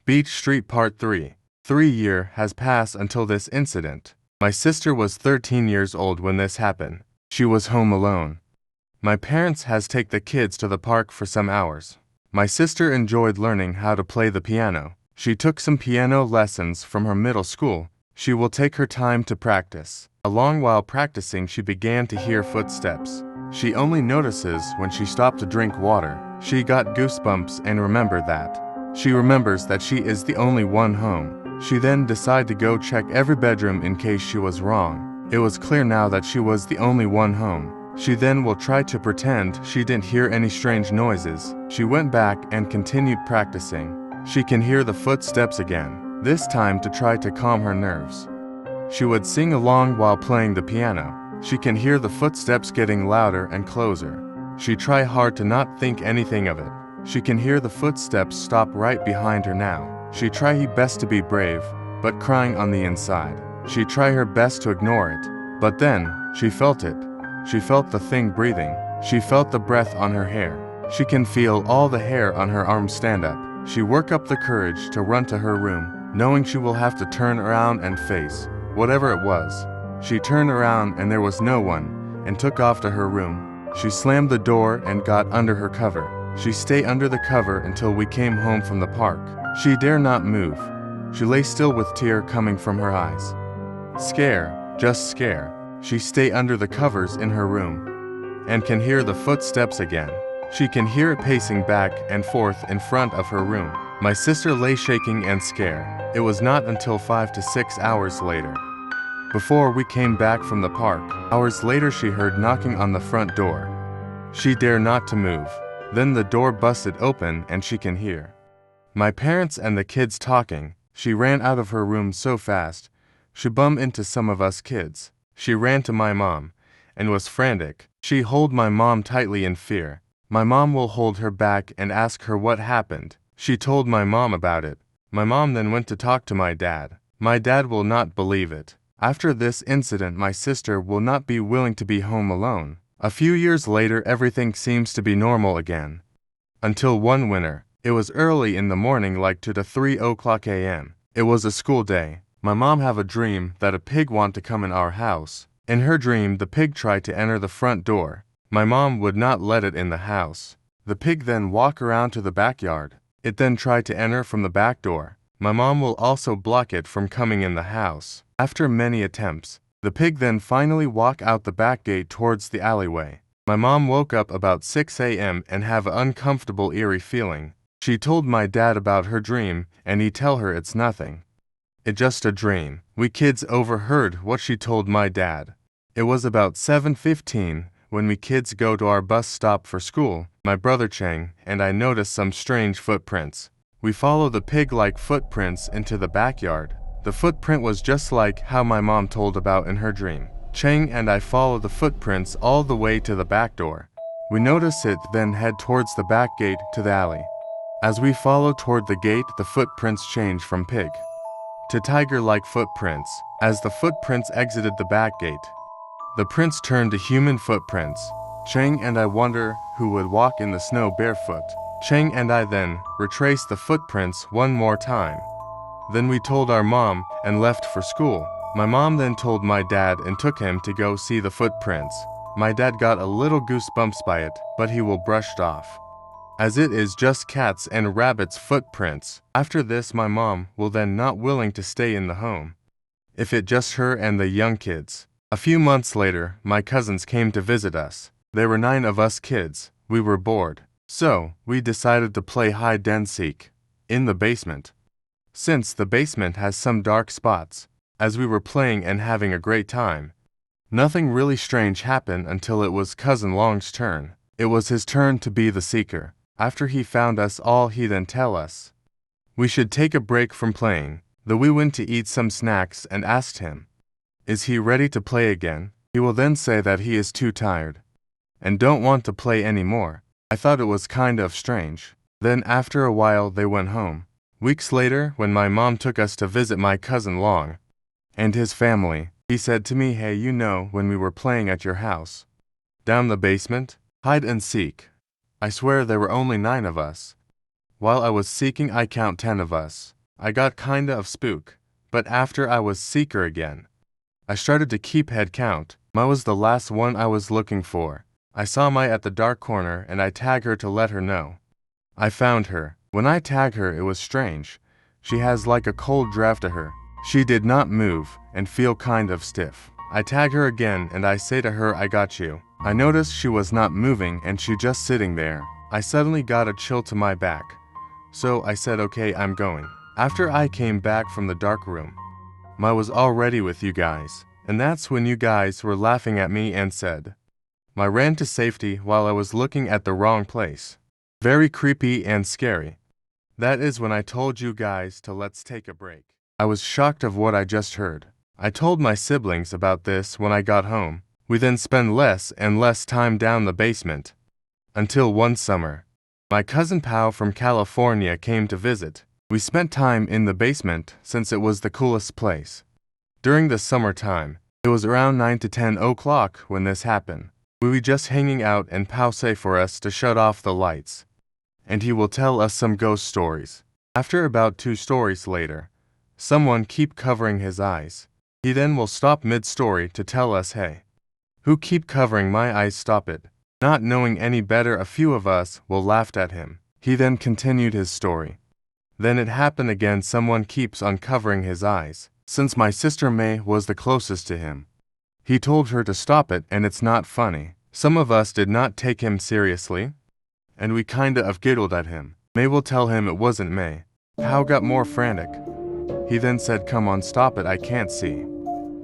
Beech Street Part 3. 3 years has passed until this incident. My sister was 13 years old when this happened. She was home alone. My parents has take the kids to the park for some hours. My sister enjoyed learning how to play the piano. She took some piano lessons from her middle school. She will take her time to practice. Along while practicing, she began to hear footsteps. She only notices when she stopped to drink water. She got goosebumps and remembered that. She remembers that she is the only one home. She then decided to go check every bedroom in case she was wrong. It was clear now that she was the only one home. She then will try to pretend she didn't hear any strange noises. She went back and continued practicing. She can hear the footsteps again, this time to try to calm her nerves. She would sing along while playing the piano. She can hear the footsteps getting louder and closer. She try hard to not think anything of it. She can hear the footsteps stop right behind her now. She try her best to be brave, but crying on the inside. She try her best to ignore it, but then, she felt it. She felt the thing breathing. She felt the breath on her hair. She can feel all the hair on her arms stand up. She work up the courage to run to her room, knowing she will have to turn around and face whatever it was. She turned around and there was no one, and took off to her room. She slammed the door and got under her cover. She stayed under the cover until we came home from the park. She dare not move. She lay still with tear coming from her eyes. Scare, just scare. She stay under the covers in her room, and can hear the footsteps again. She can hear it pacing back and forth in front of her room. My sister lay shaking and scared. It was not until 5 to 6 hours later, before we came back from the park. Hours later she heard knocking on the front door. She dare not to move. Then the door busted open and she can hear my parents and the kids talking. She ran out of her room so fast, she bumped into some of us kids. She ran to my mom, and was frantic. She hold my mom tightly in fear. My mom will hold her back and ask her what happened. She told my mom about it. My mom then went to talk to my dad. My dad will not believe it. After this incident, my sister will not be willing to be home alone. A few years later, everything seems to be normal again. Until one winter. It was early in the morning, like 2 to 3 o'clock a.m. It was a school day. My mom have a dream that a pig want to come in our house. In her dream, the pig tried to enter the front door. My mom would not let it in the house. The pig then walk around to the backyard. It then tried to enter from the back door. My mom will also block it from coming in the house. After many attempts, the pig then finally walk out the back gate towards the alleyway. My mom woke up about 6 a.m. and have an uncomfortable, eerie feeling. She told my dad about her dream, and he tell her it's nothing. It's just a dream. We kids overheard what she told my dad. It was about 7:15 when we kids go to our bus stop for school. My brother Cheng and I noticed some strange footprints. We follow the pig-like footprints into the backyard. The footprint was just like how my mom told about in her dream. Cheng and I follow the footprints all the way to the back door. We notice it, then head towards the back gate to the alley. As we follow toward the gate, the footprints change from pig to tiger-like footprints. As the footprints exited the back gate, the prints turned to human footprints. Cheng and I wonder who would walk in the snow barefoot. Cheng and I then retraced the footprints one more time. Then we told our mom and left for school. My mom then told my dad and took him to go see the footprints. My dad got a little goosebumps by it, but he will brushed off, as it is just cats and rabbits' footprints. After this, my mom will then not willing to stay in the home, if it just her and the young kids. A few months later, my cousins came to visit us. There were 9 of us kids. We were bored, so we decided to play hide and seek in the basement. Since the basement has some dark spots, as we were playing and having a great time, nothing really strange happened until it was Cousin Long's turn. It was his turn to be the seeker. After he found us all, he then tell us we should take a break from playing. Though we went to eat some snacks and asked him, is he ready to play again? He will then say that he is too tired and don't want to play anymore. I thought it was kind of strange. Then after a while they went home. Weeks later, when my mom took us to visit my cousin Long and his family, he said to me, hey, you know when we were playing at your house down the basement, hide and seek, I swear there were only 9 of us. While I was seeking I count 10 of us. I got kinda of spook, but after I was seeker again. I started to keep head count. Ma was the last one I was looking for. I saw Mai at the dark corner and I tag her to let her know. I found her. When I tag her it was strange. She has like a cold draft to her. She did not move and feel kind of stiff. I tag her again and I say to her I got you. I noticed she was not moving and she just sitting there. I suddenly got a chill to my back. So I said okay, I'm going. After I came back from the dark room, Ma was already with you guys. And that's when you guys were laughing at me and said, Ma ran to safety while I was looking at the wrong place. Very creepy and scary. That is when I told you guys to let's take a break. I was shocked of what I just heard. I told my siblings about this when I got home. We then spent less and less time down the basement. Until one summer, my cousin Pao from California came to visit. We spent time in the basement since it was the coolest place. During the summertime, it was around 9 to 10 o'clock when this happened. We were just hanging out and Pao say for us to shut off the lights. And he will tell us some ghost stories. After about 2 stories later, someone keep covering his eyes. He then will stop mid-story to tell us, hey, who keep covering my eyes, stop it. Not knowing any better, a few of us will laughed at him. He then continued his story. Then it happened again, someone keeps uncovering his eyes. Since my sister May was the closest to him, he told her to stop it and it's not funny. Some of us did not take him seriously, and we kinda of giggled at him. May will tell him it wasn't May. Pao got more frantic. He then said, come on, stop it, I can't see.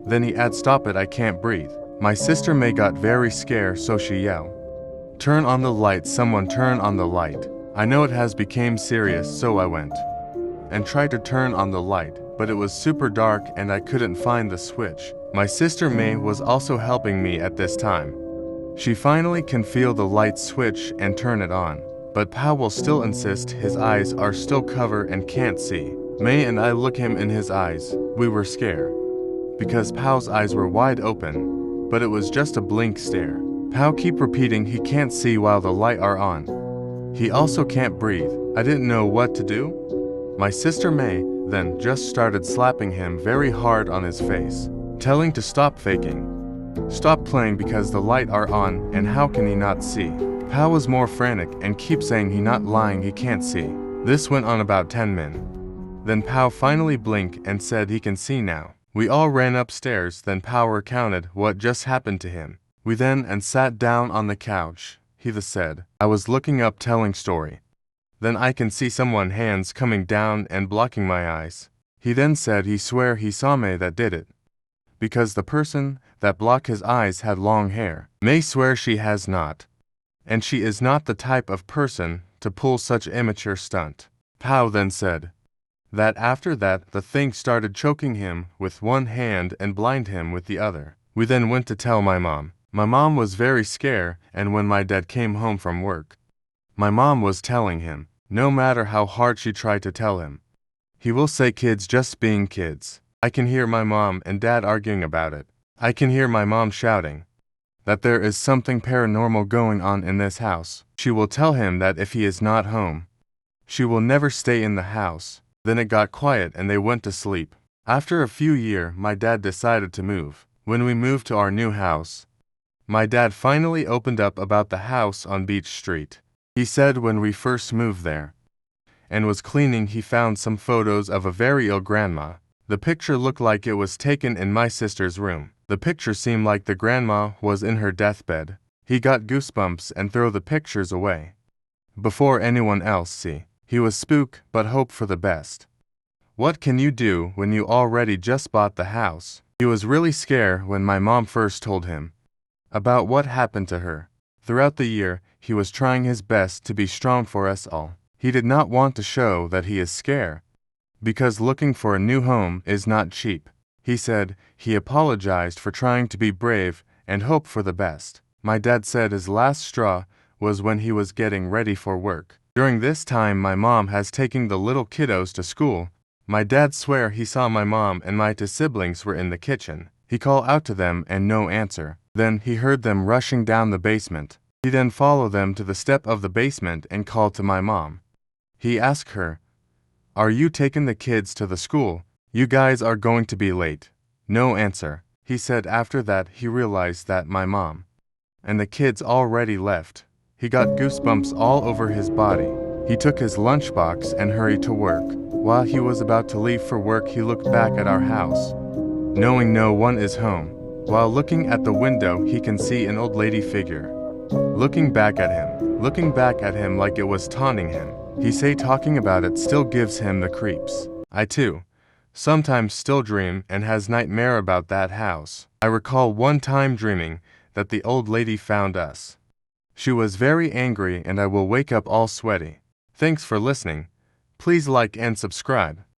Then he add, stop it, I can't breathe. My sister May got very scared, so she yelled, turn on the light, someone turn on the light. I know it has became serious, so I went and tried to turn on the light, but it was super dark and I couldn't find the switch. My sister May was also helping me at this time. She finally can feel the light switch and turn it on, but Pao will still insist his eyes are still covered and can't see. May and I look him in his eyes. We were scared because Pao's eyes were wide open, but it was just a blink stare. Pao keep repeating he can't see while the light are on. He also can't breathe. I didn't know what to do. My sister May then just started slapping him very hard on his face, telling to stop faking. Stop playing because the light are on and how can he not see? Pao was more frantic and keep saying he not lying, he can't see. This went on about 10 minutes. Then Pao finally blinked and said he can see now. We all ran upstairs, then Pao recounted what just happened to him. We then and sat down on the couch. He said, I was looking up telling story. Then I can see someone hands coming down and blocking my eyes. He then said he swear he saw May that did it. Because the person that blocked his eyes had long hair. May swear she has not. And she is not the type of person to pull such immature stunt. Pao then said that after that the thing started choking him with one hand and blind him with the other. We then went to tell my mom. My mom was very scared, and when my dad came home from work, my mom was telling him, no matter how hard she tried to tell him, he will say kids just being kids. I can hear my mom and dad arguing about it. I can hear my mom shouting that there is something paranormal going on in this house. She will tell him that if he is not home, she will never stay in the house. Then it got quiet and they went to sleep. After a few years, my dad decided to move. When we moved to our new house, my dad finally opened up about the house on Beech Street. He said when we first moved there and was cleaning, he found some photos of a very ill grandma. The picture looked like it was taken in my sister's room. The picture seemed like the grandma was in her deathbed. He got goosebumps and threw the pictures away before anyone else see. He was spooked but hoped for the best. What can you do when you already just bought the house? He was really scared when my mom first told him about what happened to her. Throughout the year, he was trying his best to be strong for us all. He did not want to show that he is scared, because looking for a new home is not cheap. He said he apologized for trying to be brave and hope for the best. My dad said his last straw was when he was getting ready for work. During this time, my mom has taken the little kiddos to school. My dad swear he saw my mom and my 2 siblings were in the kitchen. He called out to them and no answer. Then he heard them rushing down the basement. He then followed them to the step of the basement and called to my mom. He asked her, "Are you taking the kids to the school? You guys are going to be late." No answer. He said after that he realized that my mom and the kids already left. He got goosebumps all over his body. He took his lunchbox and hurried to work. While he was about to leave for work, he looked back at our house, knowing no one is home. While looking at the window, he can see an old lady figure looking back at him like it was taunting him. He say talking about it still gives him the creeps. I too sometimes still dream and has nightmare about that house. I recall one time dreaming that the old lady found us. She was very angry and I will wake up all sweaty. Thanks for listening. Please like and subscribe.